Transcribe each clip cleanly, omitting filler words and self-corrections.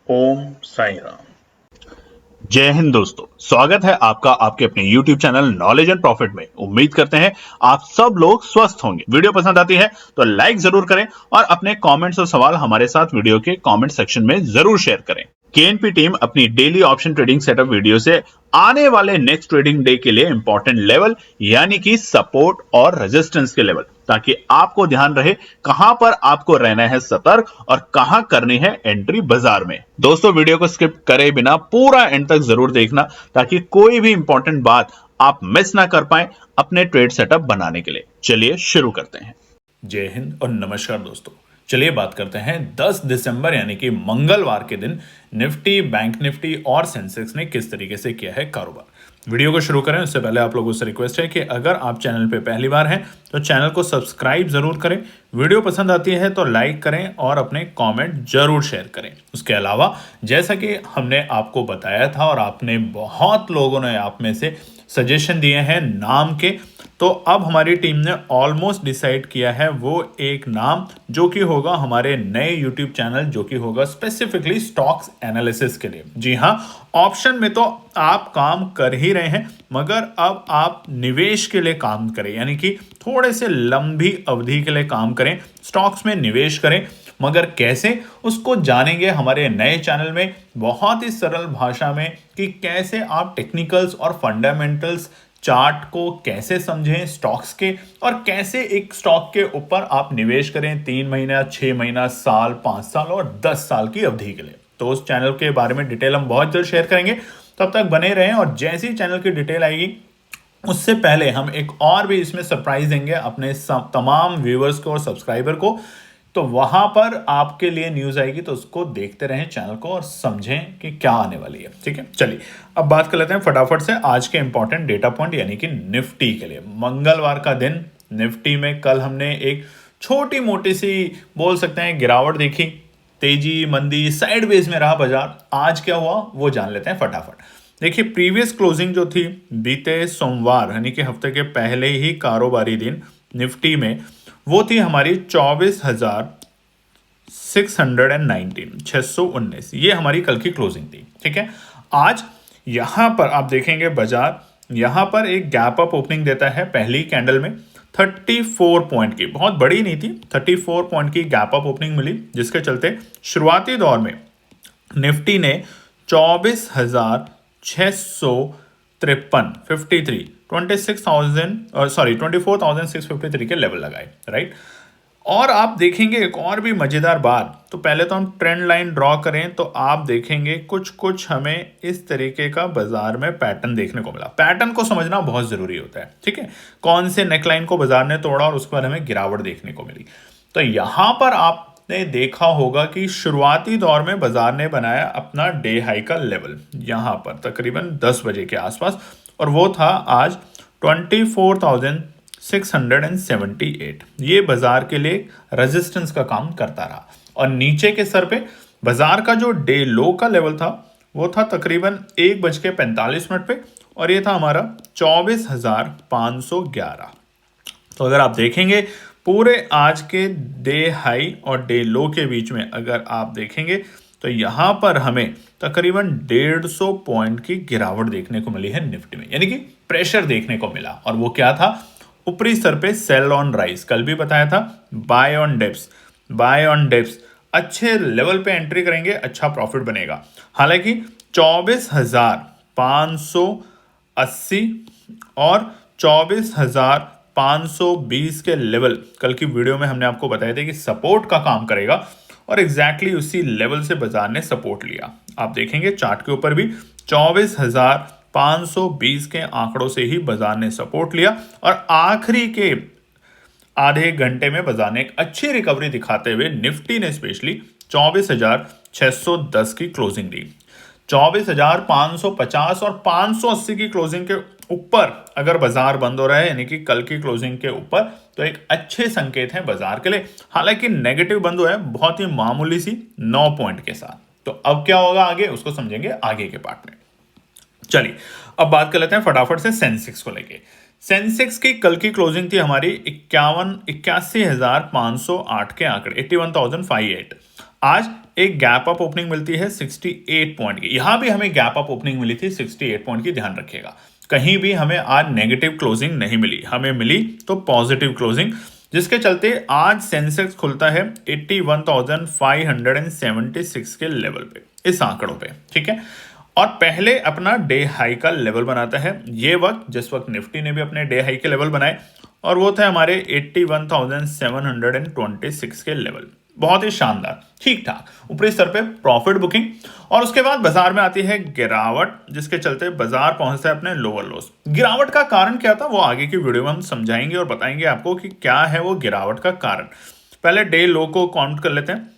ओम साईं राम। जय हिंद दोस्तों, स्वागत है आपका आपके अपने YouTube channel knowledge and profit में। उम्मीद करते हैं आप सब लोग स्वस्थ होंगे। वीडियो पसंद आती है तो लाइक जरूर करें और अपने कमेंट्स और सवाल हमारे साथ वीडियो के कमेंट सेक्शन में जरूर शेयर करें। केएनपी टीम अपनी daily option trading setup video से आने वाले नेक्स्ट ट्रेडिंग डे के लिए इंपॉर्टेंट लेवल यानी कि सपोर्ट और रेजिस्टेंस के लेवल, ताकि आपको ध्यान रहे कहां पर आपको रहना है सतर्क और कहां करनी है एंट्री बाजार में। दोस्तों, वीडियो को स्किप करे बिना पूरा एंड तक जरूर देखना ताकि कोई भी इंपॉर्टेंट बात आप मिस ना कर पाए अपने ट्रेड सेटअप बनाने के लिए। चलिए शुरू करते हैं। जय हिंद और नमस्कार दोस्तों। चलिए बात करते हैं 10 दिसंबर यानी कि मंगलवार के दिन निफ्टी, बैंक निफ्टी और सेंसेक्स ने किस तरीके से किया है कारोबार। वीडियो को शुरू करें उससे पहले आप लोगों से रिक्वेस्ट है कि अगर आप चैनल पे पहली बार हैं तो चैनल को सब्सक्राइब जरूर करें, वीडियो पसंद आती है तो लाइक करें और अपने कमेंट जरूर शेयर करें। उसके अलावा जैसा कि हमने आपको बताया था और आपने बहुत लोगों ने आप में से सजेशन दिए हैं नाम के, तो अब हमारी टीम ने ऑलमोस्ट डिसाइड किया है वो एक नाम जो कि होगा हमारे नए YouTube चैनल, जो कि होगा स्पेसिफिकली स्टॉक्स एनालिसिस के लिए। जी हाँ, ऑप्शन में तो आप काम कर ही रहे हैं, मगर अब आप निवेश के लिए काम करें, यानी कि थोड़े से लंबी अवधि के लिए काम करें, स्टॉक्स में निवेश करें। मगर कैसे, उसको जानेंगे हमारे नए चैनल में बहुत ही सरल भाषा में कि कैसे आप टेक्निकल्स और फंडामेंटल्स चार्ट को कैसे समझें स्टॉक्स के, और कैसे एक स्टॉक के ऊपर आप निवेश करें 3 महीना, 6 महीना, साल, 5 साल और 10 साल की अवधि के लिए। तो उस चैनल के बारे में डिटेल हम बहुत जल्द शेयर करेंगे, तब तक बने रहें। और जैसे ही चैनल की डिटेल आएगी उससे पहले हम एक और भी इसमें सरप्राइज देंगे अपने तमाम व्यूअर्स को और सब्सक्राइबर को। तो वहां पर आपके लिए न्यूज आएगी, तो उसको देखते रहें चैनल को और समझें कि क्या आने वाली है। ठीक है, चलिए अब बात कर लेते हैं फटाफट से आज के इंपॉर्टेंट डेटा पॉइंट यानी कि निफ्टी के लिए। मंगलवार का दिन निफ्टी में कल हमने एक छोटी मोटी सी बोल सकते हैं गिरावट देखी, तेजी मंदी साइडवेज में रहा बाजार। आज क्या हुआ वो जान लेते हैं फटाफट। देखिए, प्रीवियस क्लोजिंग जो थी बीते सोमवार यानी कि हफ्ते के पहले ही कारोबारी दिन निफ्टी में, वो थी हमारी 24,619 ये हमारी कल की क्लोजिंग थी। ठीक है, आज यहां पर आप देखेंगे बाजार यहां पर एक गैप अप ओपनिंग देता है पहली कैंडल में 34 पॉइंट की, बहुत बड़ी नहीं थी, 34 पॉइंट की गैप अप ओपनिंग मिली, जिसके चलते शुरुआती दौर में निफ्टी ने 24,653 के लेवल लगाए, राइट। और आप देखेंगे एक और भी मजेदार बात, तो पहले तो हम ट्रेंड लाइन ड्रॉ करें तो आप देखेंगे कुछ हमें इस तरीके का बाजार में पैटर्न देखने को मिला। पैटर्न को समझना बहुत जरूरी होता है, ठीक है, कौन से नेकलाइन को बाजार ने तोड़ा और उसके बाद हमें गिरावट देखने को मिली। तो यहां पर आपने देखा होगा कि शुरुआती दौर में बाजार ने बनाया अपना डे हाई का लेवल यहां पर तकरीबन 10 बजे के आसपास, और वो था आज 24,678। ये बाजार के लिए रेजिस्टेंस का काम करता रहा। और नीचे के सर पे बाजार का जो डे लो का लेवल था वो था तकरीबन 1:45 पे, और ये था हमारा 24,511। तो अगर आप देखेंगे पूरे आज के डे हाई और डे लो के बीच में अगर आप देखेंगे तो यहां पर हमें तकरीबन 150 पॉइंट की गिरावट देखने को मिली है निफ्टी में, यानी कि प्रेशर देखने को मिला। और वो क्या था, ऊपरी स्तर पे सेल ऑन राइज, कल भी बताया था, buy on dips, buy on dips, अच्छे लेवल पे एंट्री करेंगे अच्छा प्रॉफिट बनेगा। हालांकि 24,580 और 24,520 के लेवल कल की वीडियो में हमने आपको बताया था कि सपोर्ट का काम करेगा, और एग्जैक्टली उसी लेवल से बाजार ने सपोर्ट लिया। आप देखेंगे चार्ट के ऊपर भी 24,520 के आंकड़ों से ही बाजार ने सपोर्ट लिया, और आखिरी के आधे घंटे में बाजार ने एक अच्छी रिकवरी दिखाते हुए निफ्टी ने स्पेशली 24,610 की क्लोजिंग दी। 24,550 और 580 की क्लोजिंग के ऊपर अगर बाजार बंद हो रहा है, यानी कि कल की क्लोजिंग के ऊपर, तो एक अच्छे संकेत हैं बाजार के लिए। हालांकि नेगेटिव बंद हुआ है बहुत ही मामूली सी 9 पॉइंट के साथ। तो अब क्या होगा आगे, उसको समझेंगे आगे के पार्ट में। चलिए अब बात कर लेते हैं फटाफट से सेंसेक्स को लेके। सेंसेक्स की कल की क्लोजिंग थी हमारी 81,508 के आंकड़े, 81,508। आज एक गैप अप ओपनिंग मिलती है 68 पॉइंट की। यहां भी हमें गैप अप ओपनिंग मिली थी 68 पॉइंट की, ध्यान रखिएगा। कहीं भी हमें आज नेगेटिव क्लोजिंग नहीं मिली, हमें मिली तो पॉजिटिव क्लोजिंग, जिसके चलते आज सेंसेक्स खुलता है 81,576 के लेवल पे, इस आंकड़ों पे, ठीक है। और पहले अपना डे हाई का लेवल बनाता है, ये वक्त जिस वक्त निफ्टी ने भी अपने डे हाई के लेवल बनाए, और वो थे हमारे 81,726 के लेवल। बहुत ही शानदार, ठीक ठाक ऊपरी स्तर पे प्रॉफिट बुकिंग। और उसके बाद बाजार में आती है गिरावट, जिसके चलते बाजार पहुंचता है अपने लोअर लोस। गिरावट का कारण क्या था वो आगे की वीडियो में हम समझाएंगे और बताएंगे आपको कि क्या है वो गिरावट का कारण। पहले डे लो को काउंट कर लेते हैं,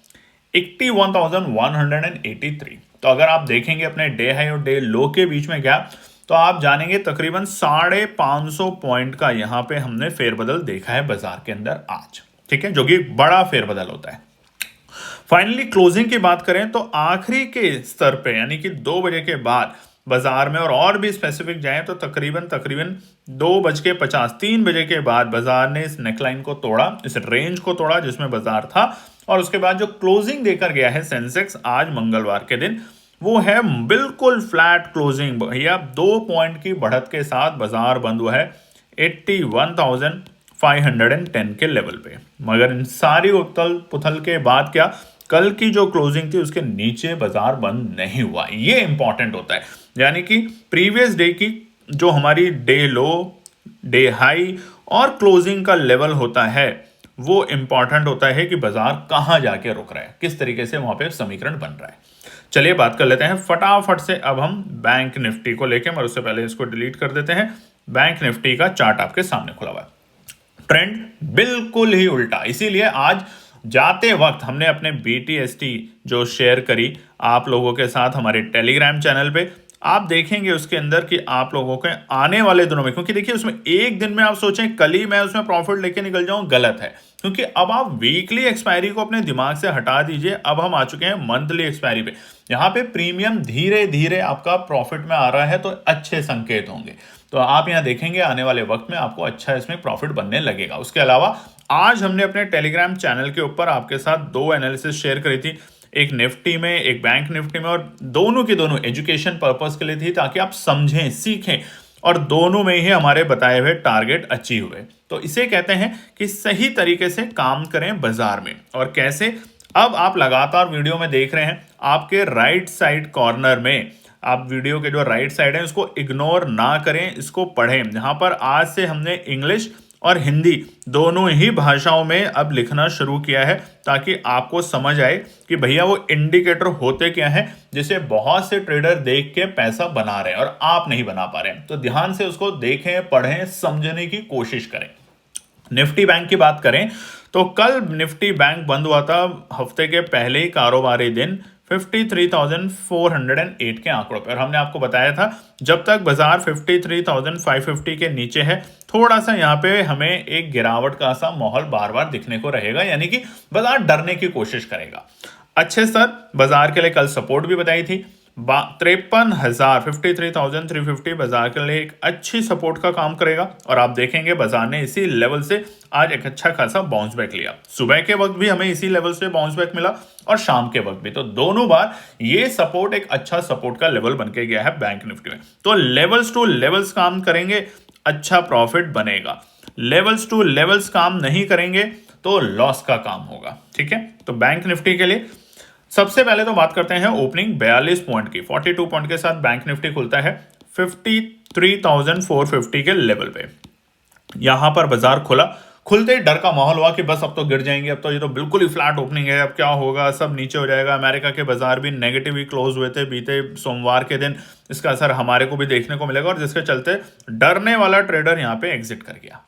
81,183। तो अगर आप देखेंगे अपने डे हाई और डे लो के बीच में गैप, तो आप जानेंगे तकरीबन 550 पॉइंट का यहां पे हमने फेरबदल देखा है बाजार के अंदर आज, ठीक है, जो कि बड़ा फेरबदल होता है। फाइनली क्लोजिंग की बात करें तो आखिरी के स्तर पे यानी कि 2 बजे के बाद बाजार में, और भी स्पेसिफिक जाएं तो तकरीबन 2:50, 3 बजे के बाद बाजार ने इस नेकलाइन को तोड़ा, इस रेंज को तोड़ा जिसमें बाजार था। और उसके बाद जो क्लोजिंग देकर गया है सेंसेक्स आज मंगलवार के दिन, वो है बिल्कुल फ्लैट क्लोजिंग भैया। 2 पॉइंट की बढ़त के साथ बाजार बंद हुआ है 81,510 के लेवल पे। मगर इन सारी उथल पुथल के बाद क्या, कल की जो क्लोजिंग थी उसके नीचे बाजार बंद नहीं हुआ, ये इंपॉर्टेंट होता है। यानी कि प्रीवियस डे की जो हमारी डे लो, डे हाई और क्लोजिंग का लेवल होता है, वो इंपॉर्टेंट होता है कि बाजार कहां जाके रुक रहा है, किस तरीके से वहां पे समीकरण बन रहा है। चलिए बात कर लेते हैं फटाफट से अब हम बैंक निफ्टी को लेके, मगर उससे पहले इसको डिलीट कर देते हैं। बैंक निफ्टी का चार्ट आपके सामने खुला हुआ है, ट्रेंड बिल्कुल ही उल्टा। इसीलिए आज जाते वक्त हमने अपने BTST जो शेयर करी आप लोगों के साथ हमारे टेलीग्राम चैनल पे, आप देखेंगे उसके अंदर कि आप लोगों के आने वाले दिनों में, क्योंकि देखिए उसमें एक दिन में आप सोचें कल ही मैं उसमें प्रॉफिट लेके निकल जाऊं, गलत है। क्योंकि अब आप वीकली एक्सपायरी को अपने दिमाग से हटा दीजिए, अब हम आ चुके हैं मंथली एक्सपायरी पे। यहाँ पे प्रीमियम धीरे धीरे आपका प्रॉफिट में आ रहा है, तो अच्छे संकेत होंगे। तो आप यहाँ देखेंगे आने वाले वक्त में आपको अच्छा इसमें प्रॉफिट बनने लगेगा। उसके अलावा आज हमने अपने टेलीग्राम चैनल के ऊपर आपके साथ 2 एनालिसिस शेयर करी थी, एक निफ्टी में, एक बैंक निफ्टी में, और दोनों की दोनों एजुकेशन पर्पस के लिए थी, ताकि आप समझें, सीखें, और दोनों में ही हमारे बताए हुए टारगेट अचीव हुए। तो इसे कहते हैं कि सही तरीके से काम करें बाजार में। और कैसे, अब आप लगातार वीडियो में देख रहे हैं, आपके राइट साइड कॉर्नर में, आप वीडियो के जो राइट साइड है उसको इग्नोर ना करें, इसको पढ़ें। यहाँ पर आज से हमने इंग्लिश और हिंदी दोनों ही भाषाओं में अब लिखना शुरू किया है, ताकि आपको समझ आए कि भैया वो इंडिकेटर होते क्या हैं, जिसे बहुत से ट्रेडर देख के पैसा बना रहे हैं और आप नहीं बना पा रहे हैं। तो ध्यान से उसको देखें, पढ़ें, समझने की कोशिश करें। निफ्टी बैंक की बात करें तो कल निफ्टी बैंक बंद हुआ था हफ्ते के पहले ही कारोबारी दिन 53,408 के आंकड़ों पर। हमने आपको बताया था जब तक बाजार 53,550 के नीचे है, थोड़ा सा यहाँ पे हमें एक गिरावट का सा माहौल बार बार दिखने को रहेगा, यानी कि बाजार डरने की कोशिश करेगा। अच्छे स्तर बाजार के लिए कल सपोर्ट भी बताई थी, 53,350 बाजार के लिए एक अच्छी सपोर्ट का काम करेगा। और आप देखेंगे बाजार ने इसी लेवल से आज एक अच्छा खासा बाउंस बैक लिया। सुबह के वक्त भी हमें इसी लेवल से बाउंस बैक मिला और शाम के वक्त भी, तो दोनों बार ये सपोर्ट एक अच्छा सपोर्ट का लेवल बन के गया है बैंक निफ्टी में। तो लेवल्स टू लेवल्स काम करेंगे, अच्छा प्रॉफिट बनेगा। लेवल्स टू लेवल्स काम नहीं करेंगे तो लॉस का काम होगा, ठीक है। तो बैंक निफ्टी के लिए सबसे पहले तो बात करते हैं ओपनिंग 42 पॉइंट की, 42 पॉइंट के साथ बैंक निफ्टी खुलता है 53,450 के लेवल पे। यहां पर बाजार खुला, खुलते ही डर का माहौल हुआ कि बस अब तो गिर जाएंगे, अब तो ये तो बिल्कुल ही फ्लैट ओपनिंग है, अब क्या होगा, सब नीचे हो जाएगा। अमेरिका के बाजार भी नेगेटिव ही क्लोज हुए थे बीते सोमवार के दिन, इसका असर हमारे को भी देखने को मिलेगा, और जिसके चलते डरने वाला ट्रेडर यहां पे एग्जिट कर गया।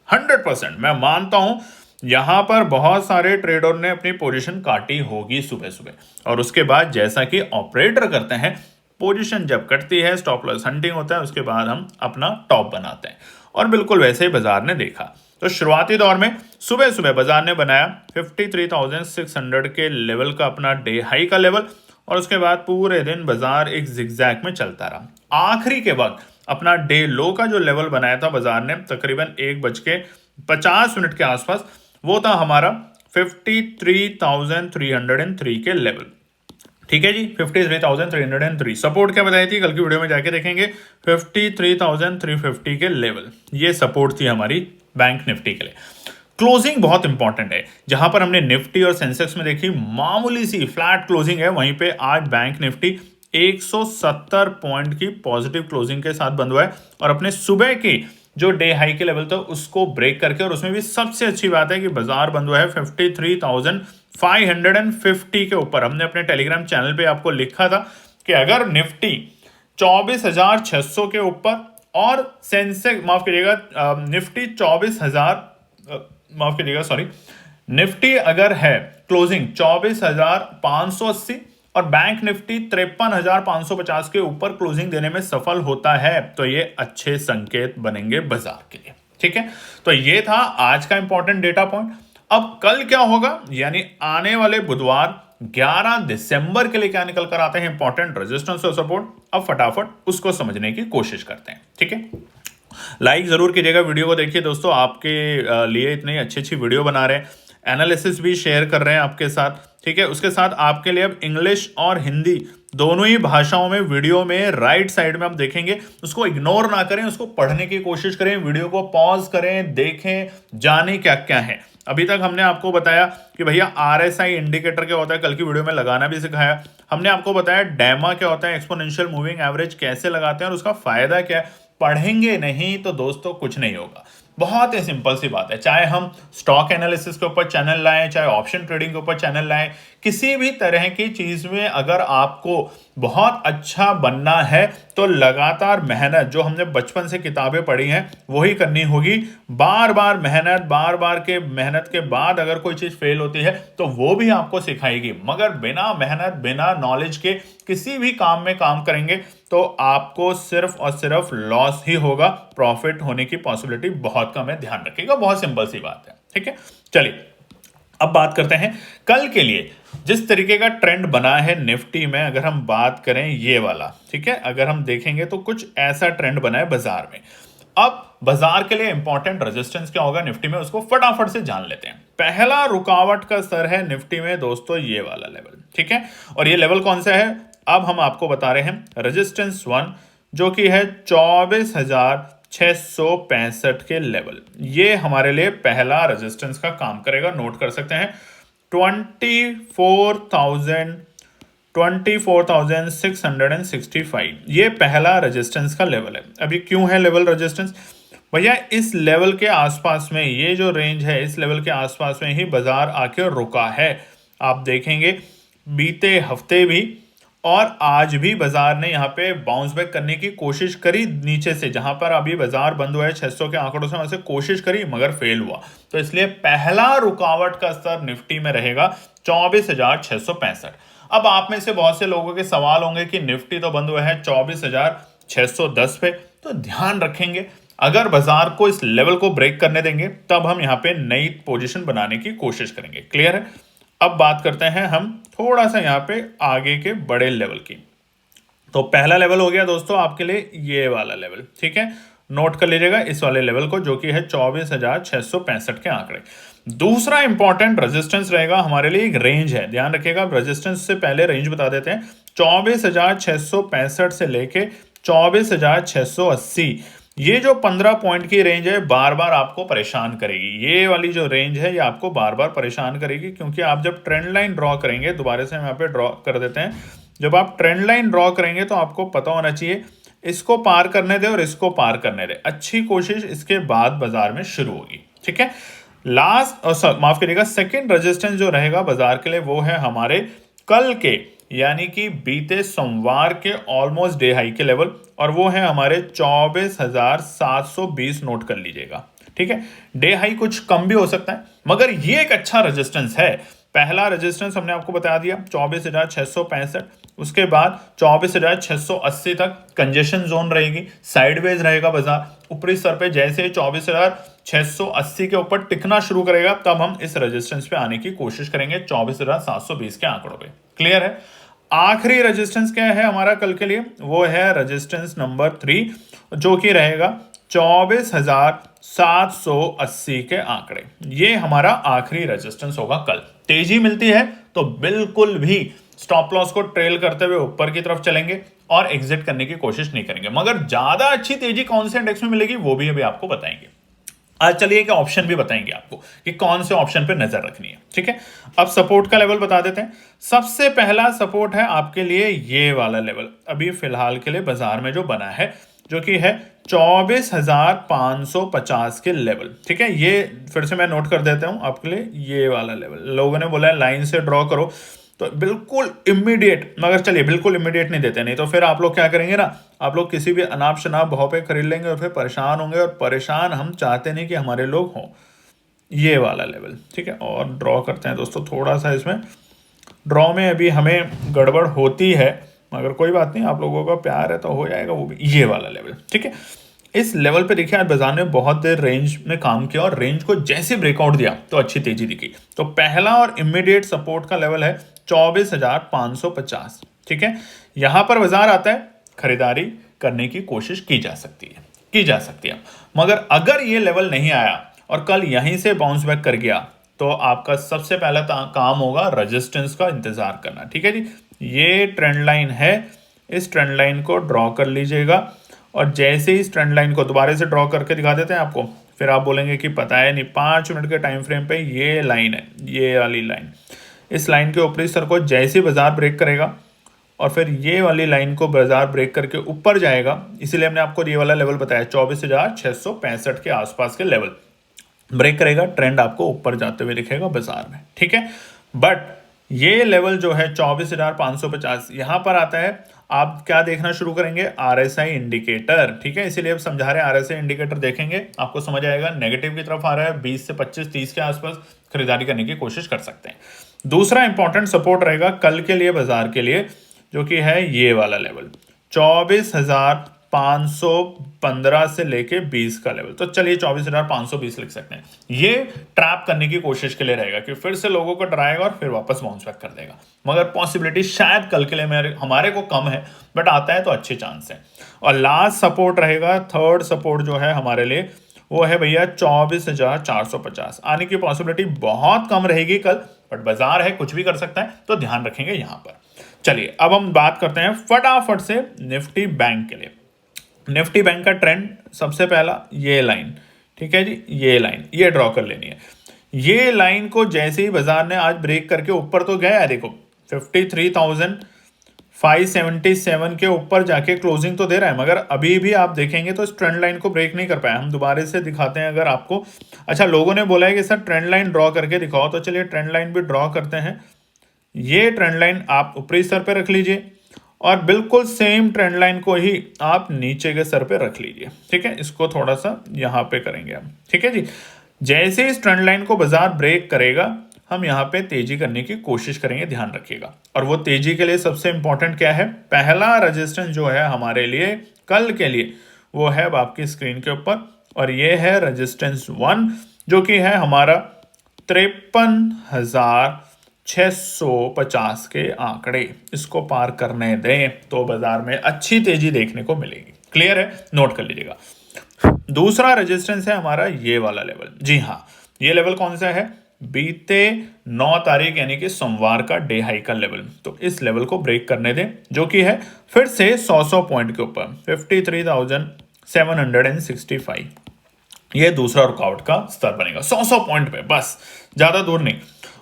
100% मैं मानता हूं यहां पर बहुत सारे ट्रेडर ने अपनी पोजीशन काटी होगी सुबह सुबह, और उसके बाद जैसा कि ऑपरेटर करते हैं, पोजीशन जब कटती है स्टॉप लॉस हंटिंग होता है, उसके बाद हम अपना टॉप बनाते हैं, और बिल्कुल वैसे ही बाजार ने देखा। तो शुरुआती दौर में सुबह सुबह बाजार ने बनाया 53,600 के लेवल का अपना डे हाई का लेवल, और उसके बाद पूरे दिन बाजार एक जिगजैग में चलता रहा। आखिरी के वक्त अपना डे लो का जो लेवल बनाया था बाजार ने तकरीबन 1:50 के आसपास, वो था हमारा 53,303 के लेवल। ठीक है जी, 53,303 सपोर्ट क्या बताई थी, कल की वीडियो में जाके देखेंगे। 53,350 के लेवल, ये सपोर्ट थी हमारी बैंक निफ्टी के लिए। क्लोजिंग बहुत इंपॉर्टेंट है, जहां पर हमने निफ्टी और सेंसेक्स में देखी मामूली सी फ्लैट क्लोजिंग है, वहीं पे आज बैंक निफ्टी 170 पॉइंट की पॉजिटिव क्लोजिंग के साथ बंद हुआ है और अपने सुबह की जो डे हाई के लेवल था उसको ब्रेक करके, और उसमें भी सबसे अच्छी बात है कि बाजार बंद हुआ है 53,550 के ऊपर। हमने अपने टेलीग्राम चैनल पे आपको लिखा था कि अगर निफ्टी 24,600 के ऊपर और सेंसेक्स माफ करिएगा निफ्टी 24,000 माफ करिएगा सॉरी, निफ्टी अगर है क्लोजिंग 24,580 और बैंक निफ्टी 53,550 के ऊपर क्लोजिंग देने में सफल होता है, तो ये अच्छे संकेत बनेंगे बाजार के लिए। ठीक है, तो ये था आज का इंपॉर्टेंट डेटा पॉइंट। अब कल क्या होगा, यानी आने वाले बुधवार 11 दिसंबर के लिए क्या निकल कर आते हैं इंपॉर्टेंट रेजिस्टेंस और सपोर्ट, अब फटाफट उसको समझने की कोशिश करते हैं। ठीक है, लाइक जरूर कीजिएगा, वीडियो को देखिए दोस्तों, आपके लिए इतनी अच्छी अच्छी वीडियो बना रहे हैं, एनालिसिस भी शेयर कर रहे हैं आपके साथ। ठीक है, उसके साथ आपके लिए अब इंग्लिश और हिंदी दोनों ही भाषाओं में वीडियो में राइट साइड में आप देखेंगे, उसको इग्नोर ना करें, उसको पढ़ने की कोशिश करें, वीडियो को पॉज करें, देखें, जाने क्या क्या है। अभी तक हमने आपको बताया कि भैया RSI इंडिकेटर क्या होता है, कल की वीडियो में लगाना भी सिखाया। हमने आपको बताया डैमा क्या होता है, एक्सपोनेंशियल मूविंग एवरेज कैसे लगाते हैं और उसका फायदा क्या है। पढ़ेंगे नहीं तो दोस्तों कुछ नहीं होगा। बहुत ही सिंपल सी बात है, चाहे हम स्टॉक एनालिसिस के ऊपर चैनल लाएं, चाहे ऑप्शन ट्रेडिंग के ऊपर चैनल लाएं, किसी भी तरह की चीज में अगर आपको बहुत अच्छा बनना है तो लगातार मेहनत, जो हमने बचपन से किताबें पढ़ी हैं वही करनी होगी। बार बार मेहनत, बार बार के मेहनत के बाद अगर कोई चीज फेल होती है तो वो भी आपको सिखाएगी, मगर बिना मेहनत, बिना नॉलेज के किसी भी काम में काम करेंगे तो आपको सिर्फ और सिर्फ लॉस ही होगा, प्रॉफिट होने की पॉसिबिलिटी बहुत कम है, ध्यान रखिएगा। बहुत सिंपल सी बात है। ठीक है, चलिए अब बात करते हैं कल के लिए जिस तरीके का ट्रेंड बना है निफ्टी में। अगर हम बात करें ये वाला, ठीक है, अगर हम देखेंगे तो कुछ ऐसा ट्रेंड बना है बाजार में। अब बाजार के लिए इंपॉर्टेंट रेजिस्टेंस क्या होगा निफ्टी में, उसको फटाफट से जान लेते हैं। पहला रुकावट का स्तर है निफ्टी में दोस्तों ये वाला लेवल। ठीक है, और ये लेवल कौन सा है, अब हम आपको बता रहे हैं रेजिस्टेंस 1, जो कि है 24,665 के लेवल। ये हमारे लिए पहला रेजिस्टेंस का काम करेगा, नोट कर सकते हैं। 24,665 ये पहला रेजिस्टेंस का लेवल है। अभी क्यों है लेवल रेजिस्टेंस, भैया इस लेवल के आसपास में, ये जो रेंज है इस लेवल के आसपास में ही बाजार आके रुका है। आप देखेंगे बीते हफ्ते भी और आज भी बाजार ने यहाँ पे बाउंस बैक करने की कोशिश करी नीचे से, जहां पर अभी बाजार बंद हुआ है 600 के आंकड़ों से, वहां से कोशिश करी मगर फेल हुआ। तो इसलिए पहला रुकावट का स्तर निफ्टी में रहेगा 24,665। अब आप में से बहुत से लोगों के सवाल होंगे कि निफ्टी तो बंद हुआ है 24,610 पे, तो ध्यान रखेंगे अगर बाजार को इस लेवल को ब्रेक करने देंगे तब हम यहाँ पे नई पोजीशन बनाने की कोशिश करेंगे। क्लियर है। अब बात करते हैं हम थोड़ा सा यहाँ पे आगे के बड़े लेवल की। तो पहला लेवल हो गया दोस्तों आपके लिए ये वाला लेवल। ठीक है, नोट कर लीजिएगा इस वाले लेवल को, जो कि है 24,665 के आंकड़े। दूसरा इंपॉर्टेंट रेजिस्टेंस रहेगा हमारे लिए, एक रेंज है, ध्यान रखिएगा। रेजिस्टेंस से पहले रेंज बता देते हैं। 24,665 से लेके 24,680, ये जो 15 पॉइंट की रेंज है बार बार आपको परेशान करेगी। ये वाली जो रेंज है ये आपको बार बार परेशान करेगी, क्योंकि आप जब ट्रेंड लाइन ड्रॉ करेंगे, दोबारा से हम यहाँ पे ड्रॉ कर देते हैं, जब आप ट्रेंड लाइन ड्रॉ करेंगे तो आपको पता होना चाहिए इसको पार करने दे और इसको पार करने दे। अच्छी कोशिश इसके बाद बाजार में शुरू होगी। ठीक है, लास्ट माफ करिएगा सेकेंड रेजिस्टेंस जो रहेगा बाजार के लिए वो है हमारे कल के, यानी कि बीते सोमवार के ऑलमोस्ट डे हाई के लेवल, और वो है हमारे 24,720। नोट कर लीजिएगा। ठीक है, डे हाई कुछ कम भी हो सकता है मगर ये एक अच्छा रेजिस्टेंस है। पहला रेजिस्टेंस हमने आपको बता दिया 24,665, उसके बाद 24,680 तक कंजेशन जोन रहेगी, साइडवेज रहेगा बाजार। ऊपरी स्तर पे जैसे 24,680 के ऊपर टिकना शुरू करेगा तब हम इस रेजिस्टेंस पे आने की कोशिश करेंगे 24,720 के आंकड़ों पे। क्लियर है। आखिरी रेजिस्टेंस क्या है हमारा कल के लिए, वो है रेजिस्टेंस नंबर 3, जो कि रहेगा 24,780 के आंकड़े। ये हमारा आखिरी रेजिस्टेंस होगा कल। तेजी मिलती है तो बिल्कुल भी स्टॉप लॉस को ट्रेल करते हुए ऊपर की तरफ चलेंगे और एग्जिट करने की कोशिश नहीं करेंगे। मगर ज्यादा अच्छी तेजी कौन से इंडेक्स में मिलेगी वो भी अभी आपको बताएंगे। आज चलिए कि ऑप्शन भी बताएंगे आपको कि कौन से ऑप्शन पे नजर रखनी है। ठीक है, अब सपोर्ट का लेवल बता देते हैं। सबसे पहला सपोर्ट है आपके लिए ये वाला लेवल, अभी फिलहाल के लिए बाजार में जो बना है, जो कि है 24,550 के लेवल। ठीक है, ये फिर से मैं नोट कर देता हूं आपके लिए, ये वाला लेवल। लोगों ने बोला है लाइन से ड्रॉ करो, तो बिल्कुल इमीडिएट, मगर चलिए बिल्कुल इमीडिएट नहीं देते, नहीं तो फिर आप लोग क्या करेंगे ना, आप लोग किसी भी अनाप शनाप भाव पे खरीद लेंगे और फिर परेशान होंगे, और परेशान हम चाहते नहीं कि हमारे लोग हों। ये वाला लेवल, ठीक है, और ड्रॉ करते हैं दोस्तों। थोड़ा सा इसमें ड्रॉ में अभी हमें गड़बड़ होती है, मगर कोई बात नहीं, आप लोगों का प्यार है तो हो जाएगा वो भी। ये वाला लेवल, ठीक है, इस लेवल पे देखिए आज बाजार ने बहुत देर रेंज में काम किया और रेंज को जैसे ब्रेकआउट दिया तो अच्छी तेजी दिखी। तो पहला और इमीडिएट सपोर्ट का लेवल है 24,550। ठीक है, यहां पर बाजार आता है, खरीदारी करने की कोशिश की जा सकती है। मगर अगर ये लेवल नहीं आया और कल यहीं से बाउंस बैक कर गया तो आपका सबसे पहला काम होगा रेजिस्टेंस का इंतजार करना। ठीक है जी, ये ट्रेंड लाइन है, इस ट्रेंड लाइन को ड्रॉ कर लीजिएगा, और जैसे ही इस ट्रेंड लाइन को दोबारा से ड्रॉ करके दिखा देते हैं आपको, फिर आप बोलेंगे कि पता है नहीं, 5 मिनट के टाइम फ्रेम पे ये लाइन है, ये वाली लाइन, इस लाइन के ऊपरी स्तर को जैसे ही बाजार ब्रेक करेगा और फिर ये वाली लाइन को बाजार ब्रेक करके ऊपर जाएगा, इसीलिए हमने आपको ये वाला लेवल बताया 24,665 के आसपास के लेवल ब्रेक करेगा, ट्रेंड आपको ऊपर जाते हुए दिखेगा बाजार में। ठीक है, बट ये लेवल जो है 24,550 यहां पर आता है, आप क्या देखना शुरू करेंगे, आरएसआई इंडिकेटर। ठीक है, इसीलिए अब समझा रहे हैं, आरएसआई इंडिकेटर देखेंगे आपको समझ आएगा, नेगेटिव की तरफ आ रहा है 20 से 25 30 के आसपास, खरीदारी करने की कोशिश कर सकते हैं। दूसरा इंपॉर्टेंट सपोर्ट रहेगा कल के लिए बाजार के लिए, जो कि है ये वाला लेवल 24,515 से लेके 20 का लेवल। तो चलिए 24,520 लिख सकते हैं। ये ट्रैप करने की कोशिश के लिए रहेगा कि फिर से लोगों को डराएगा और फिर वापस बाउंस बैक कर देगा, मगर पॉसिबिलिटी शायद कल के लिए हमारे को कम है, बट आता है तो अच्छे चांस है। और लास्ट सपोर्ट रहेगा, थर्ड सपोर्ट जो है हमारे लिए, वो है भैया 24,450। आने की पॉसिबिलिटी बहुत कम रहेगी कल, बट बाजार है, कुछ भी कर सकता है, तो ध्यान रखेंगे यहां पर। चलिए अब हम बात करते हैं फटाफट से निफ्टी बैंक के लिए। निफ्टी बैंक का ट्रेंड सबसे पहला ये लाइन, ठीक है जी, ये लाइन ये ड्रॉ कर लेनी है। ये लाइन को जैसे ही बाजार ने आज ब्रेक करके ऊपर तो गया है, देखो 53,577 के ऊपर जाके क्लोजिंग तो दे रहा है, मगर अभी भी आप देखेंगे तो इस ट्रेंड लाइन को ब्रेक नहीं कर पाया। हम दोबारा से दिखाते हैं अगर आपको। अच्छा, लोगों ने बोला है कि सर ट्रेंड लाइन ड्रॉ करके दिखाओ, तो चलिए ट्रेंड लाइन भी ड्रॉ करते हैं। ये ट्रेंड लाइन आप ऊपरी स्तर पे रख लीजिए और बिल्कुल सेम ट्रेंड लाइन को ही आप नीचे के स्तर पे रख लीजिए। ठीक है, इसको थोड़ा सा यहाँ पे करेंगे हम। ठीक है जी, जैसे इस ट्रेंड लाइन को बाजार ब्रेक करेगा हम यहाँ पे तेजी करने की कोशिश करेंगे, ध्यान रखिएगा। और वो तेजी के लिए सबसे इंपॉर्टेंट क्या है, पहला रेजिस्टेंस जो है हमारे लिए कल के लिए, वो है अब आपकी स्क्रीन के ऊपर, और ये है रेजिस्टेंस 1, जो कि है हमारा 53,650 के आंकड़े। इसको पार करने दें तो बाजार में अच्छी तेजी देखने को मिलेगी। क्लियर है, नोट कर लीजिएगा। दूसरा रेजिस्टेंस है हमारा ये वाला लेवल। जी हाँ, ये लेवल कौन सा है, बीते 9 तारीख यानी कि सोमवार का डे हाई का लेवल। तो इस लेवल को ब्रेक करने दें, जो कि है फिर से 100 पॉइंट के ऊपर 53,765। ये दूसरा रुकावट का स्तर बनेगा 100 पॉइंट पे, बस ज्यादा दूर नहीं।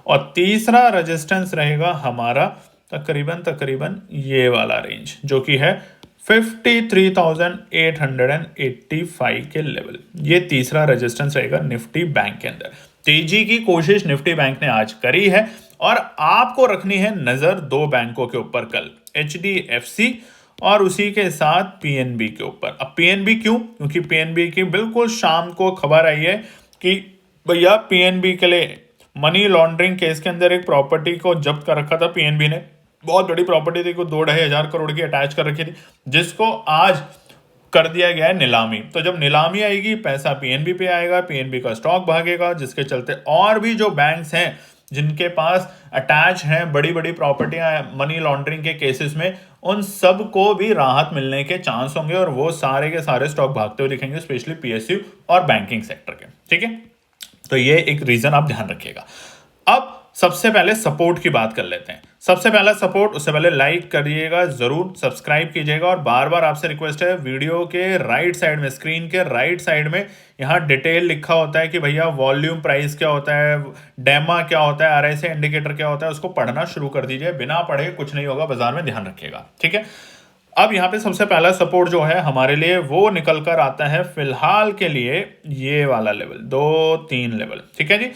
और तीसरा रेजिस्टेंस रहेगा हमारा तकरीबन ये वाला रेंज, जो कि है 53,885 के लेवल। ये तीसरा रेजिस्टेंस रहेगा निफ्टी बैंक के अंदर। तेजी की कोशिश निफ्टी बैंक ने आज करी है और आपको रखनी है नजर 2 बैंकों के ऊपर कल, HDFC और उसी के साथ PNB के ऊपर। अब PNB क्यों, क्योंकि PNB की बिल्कुल शाम को खबर आई है कि भैया PNB के लिए मनी लॉन्ड्रिंग केस के अंदर एक प्रॉपर्टी को जब्त कर रखा था PNB ने। बहुत बड़ी प्रॉपर्टी थी, को 2-2.5 हजार करोड़ की अटैच कर रखी थी, जिसको आज कर दिया गया है नीलामी। तो जब नीलामी आएगी पैसा PNB पे आएगा, PNB का स्टॉक भागेगा, जिसके चलते और भी जो बैंक्स हैं जिनके पास अटैच हैं बड़ी बड़ी प्रॉपर्टियां मनी लॉन्ड्रिंग के केसेस में, उन सब को भी राहत मिलने के चांस होंगे और वो सारे के सारे स्टॉक भागते हुए दिखेंगे, स्पेशली पीएसयू और बैंकिंग सेक्टर के। ठीक है, तो ये एक रीजन आप ध्यान रखिएगा। अब सबसे पहले सपोर्ट की बात कर लेते हैं। सबसे पहला सपोर्ट, उससे पहले लाइक करिएगा जरूर, सब्सक्राइब कीजिएगा और बार बार आपसे रिक्वेस्ट है, वीडियो के राइट साइड में, स्क्रीन के राइट साइड में यहाँ डिटेल लिखा होता है कि भैया वॉल्यूम प्राइस क्या होता है, डेमा क्या होता है, आरएसआई इंडिकेटर क्या होता है, उसको पढ़ना शुरू कर दीजिए। बिना पढ़े कुछ नहीं होगा बाजार में, ध्यान रखिएगा। ठीक है, अब यहाँ पे सबसे पहला सपोर्ट जो है हमारे लिए वो निकल कर आता है फिलहाल के लिए ये वाला लेवल, 2-3 लेवल। ठीक है जी,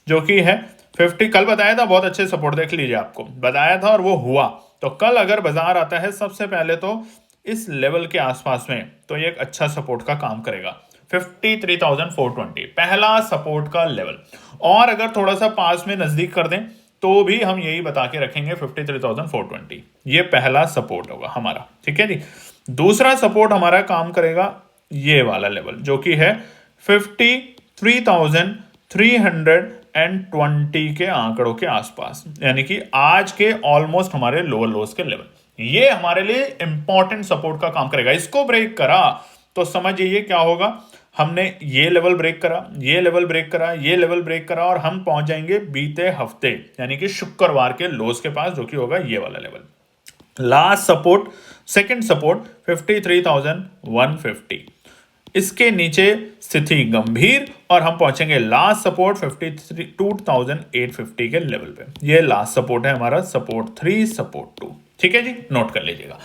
जो कि है 50। कल बताया था, बहुत अच्छे सपोर्ट, देख लीजिए, आपको बताया था और वो हुआ। तो कल अगर बाजार आता है सबसे पहले तो इस लेवल के आसपास में, तो ये एक अच्छा सपोर्ट का काम करेगा। 53,420 पहला सपोर्ट का लेवल, और अगर थोड़ा सा पास में नजदीक कर दें तो भी हम यही बता के रखेंगे 53,420, ये पहला सपोर्ट होगा हमारा। ठीक है जी, दूसरा सपोर्ट हमारा काम करेगा ये वाला लेवल, जो कि है 53,320 के आंकड़ों के आसपास, यानी कि आज के ऑलमोस्ट हमारे लोअर लोस के लेवल। ये हमारे लिए इंपॉर्टेंट सपोर्ट का काम करेगा। इसको ब्रेक करा तो समझिए क्या होगा, हमने ये लेवल ब्रेक करा, ये लेवल ब्रेक करा, ये लेवल ब्रेक करा, और हम पहुंच जाएंगे बीते हफ्ते यानी कि शुक्रवार के लोस के पास, जो कि होगा ये वाला level. Last support, second support 53,150, इसके नीचे स्थिति गंभीर, और हम पहुंचेंगे लास्ट सपोर्ट 52,850 के लेवल पे। ये लास्ट सपोर्ट है हमारा, सपोर्ट 3, सपोर्ट 2। ठीक है जी, नोट कर लीजिएगा।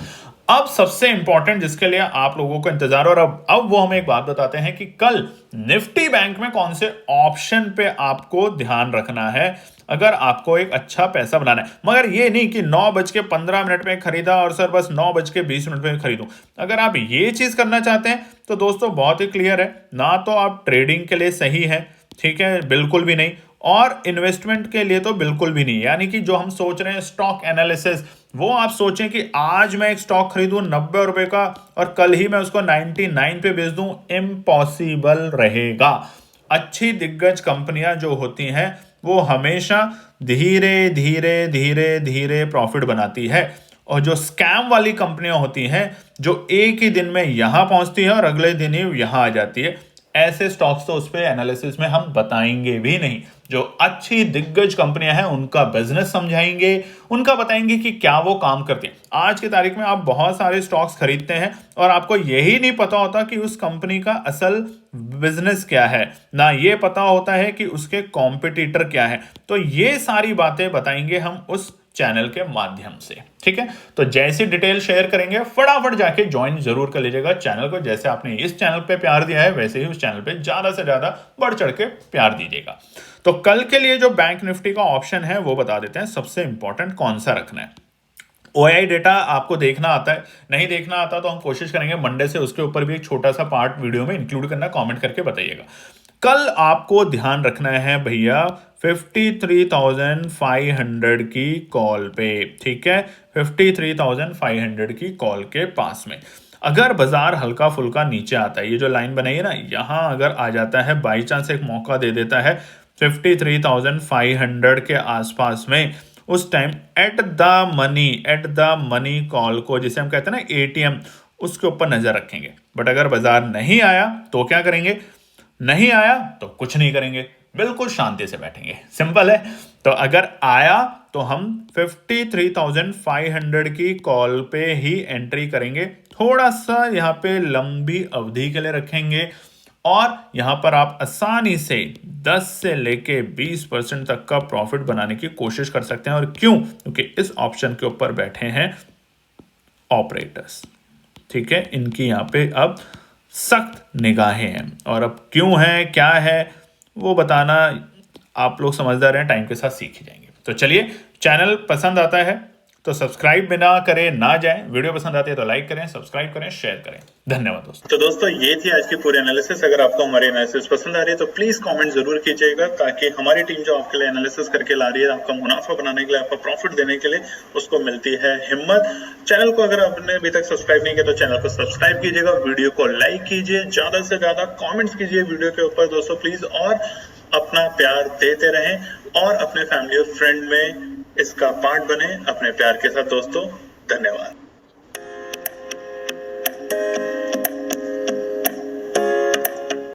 अब सबसे इंपॉर्टेंट जिसके लिए आप लोगों को इंतजार, और अब वो हमें एक बात बताते हैं कि कल निफ्टी बैंक में कौन से ऑप्शन पे आपको ध्यान रखना है अगर आपको एक अच्छा पैसा बनाना है। मगर ये नहीं कि 9:15 में खरीदा और सर बस 9:20 में खरीदूं। अगर आप ये चीज करना चाहते हैं तो दोस्तों बहुत ही क्लियर है, ना तो आप ट्रेडिंग के लिए सही है, ठीक है, बिल्कुल भी नहीं, और इन्वेस्टमेंट के लिए तो बिल्कुल भी नहीं। यानी कि जो हम सोच रहे हैं स्टॉक एनालिसिस, वो आप सोचें कि आज मैं एक स्टॉक खरीदूं 90 रुपए का और कल ही मैं उसको 99 पे बेच दूं, इम्पॉसिबल रहेगा। अच्छी दिग्गज कंपनियां जो होती हैं वो हमेशा धीरे धीरे धीरे धीरे प्रॉफिट बनाती है, और जो स्कैम वाली कंपनियां होती हैं जो एक ही दिन में यहां पहुंचती है और अगले दिन ही यहां आ जाती है, ऐसे स्टॉक्स तो उस पे एनालिसिस में हम बताएंगे भी नहीं। जो अच्छी दिग्गज कंपनियां हैं उनका बिजनेस समझाएंगे, उनका बताएंगे कि क्या वो काम करते हैं। आज की तारीख में आप बहुत सारे स्टॉक्स खरीदते हैं और आपको यही नहीं पता होता कि उस कंपनी का असल बिजनेस क्या है, ना ये पता होता है कि उसके कॉम्पिटिटर क्या है। तो ये सारी बातें बताएंगे हम उस चैनल के माध्यम से। ठीक है, तो जैसी डिटेल शेयर करेंगे फटाफट जाके ज्वाइन जरूर कर लीजिएगा चैनल को। जैसे आपने इस चैनल पे प्यार दिया है वैसे ही उस चैनल पे ज्यादा से ज्यादा बढ़ चढ़ के प्यार दीजिएगा। तो कल के लिए जो बैंक निफ्टी का ऑप्शन है वो बता देते हैं, सबसे इंपॉर्टेंट कौन सा रखना है। ओआई डेटा आपको देखना आता है, नहीं देखना आता तो हम कोशिश करेंगे मंडे से उसके ऊपर भी एक छोटा सा पार्ट वीडियो में इंक्लूड करना, कमेंट करके बताइएगा। कल आपको ध्यान रखना है भैया 53,500 की कॉल पे। ठीक है, 53,500 की कॉल के पास में अगर बाजार हल्का फुल्का नीचे आता है, ये जो लाइन बनाई है ना, यहां अगर आ जाता है, बाई चांस एक मौका दे देता है 53,500 के आसपास में, उस time at the money call को, जिसे हम कहते हैं ना एटीएम, उसके ऊपर नजर रखेंगे। बट अगर बाजार नहीं आया तो क्या करेंगे, नहीं आया तो कुछ नहीं करेंगे, बिल्कुल शांति से बैठेंगे, सिंपल है। तो अगर आया तो हम 53,500 की कॉल पे ही एंट्री करेंगे, थोड़ा सा यहाँ पे लंबी अवधि के लिए रखेंगे, और यहां पर आप आसानी से 10 से लेके 20% तक का प्रॉफिट बनाने की कोशिश कर सकते हैं। और क्यों? क्योंकि इस ऑप्शन के ऊपर बैठे हैं ऑपरेटर्स। ठीक है, इनकी यहां पे अब सख्त निगाहें हैं, और अब क्यों है, क्या है, वो बताना आप लोग समझदार हैं, टाइम के साथ सीख ही जाएंगे। तो चलिए, चैनल पसंद आता है तो सब्सक्राइब बिना करे ना जाए, वीडियो पसंद आती है तो लाइक करें, सब्सक्राइब करें, शेयर करें। धन्यवाद दोस्तों। तो दोस्तों ये थी आज की पूरी एनालिसिस। अगर आपको हमारी एनालिसिस पसंद आ रही है तो प्लीज कमेंट जरूर कीजिएगा, ताकि हमारी टीम जो आपके लिए एनालिसिस करके ला रही है, आपका मुनाफा बनाने के लिए, आपका प्रॉफिट देने के लिए, उसको मिलती है हिम्मत। चैनल को अगर आपने अभी तक सब्सक्राइब नहीं किया तो चैनल को सब्सक्राइब कीजिएगा, वीडियो को लाइक कीजिए, ज्यादा से ज्यादा कॉमेंट्स कीजिए वीडियो के ऊपर दोस्तों प्लीज, और अपना प्यार देते रहें और अपने फैमिली और फ्रेंड में इसका पार्ट बने अपने प्यार के साथ दोस्तों। धन्यवाद।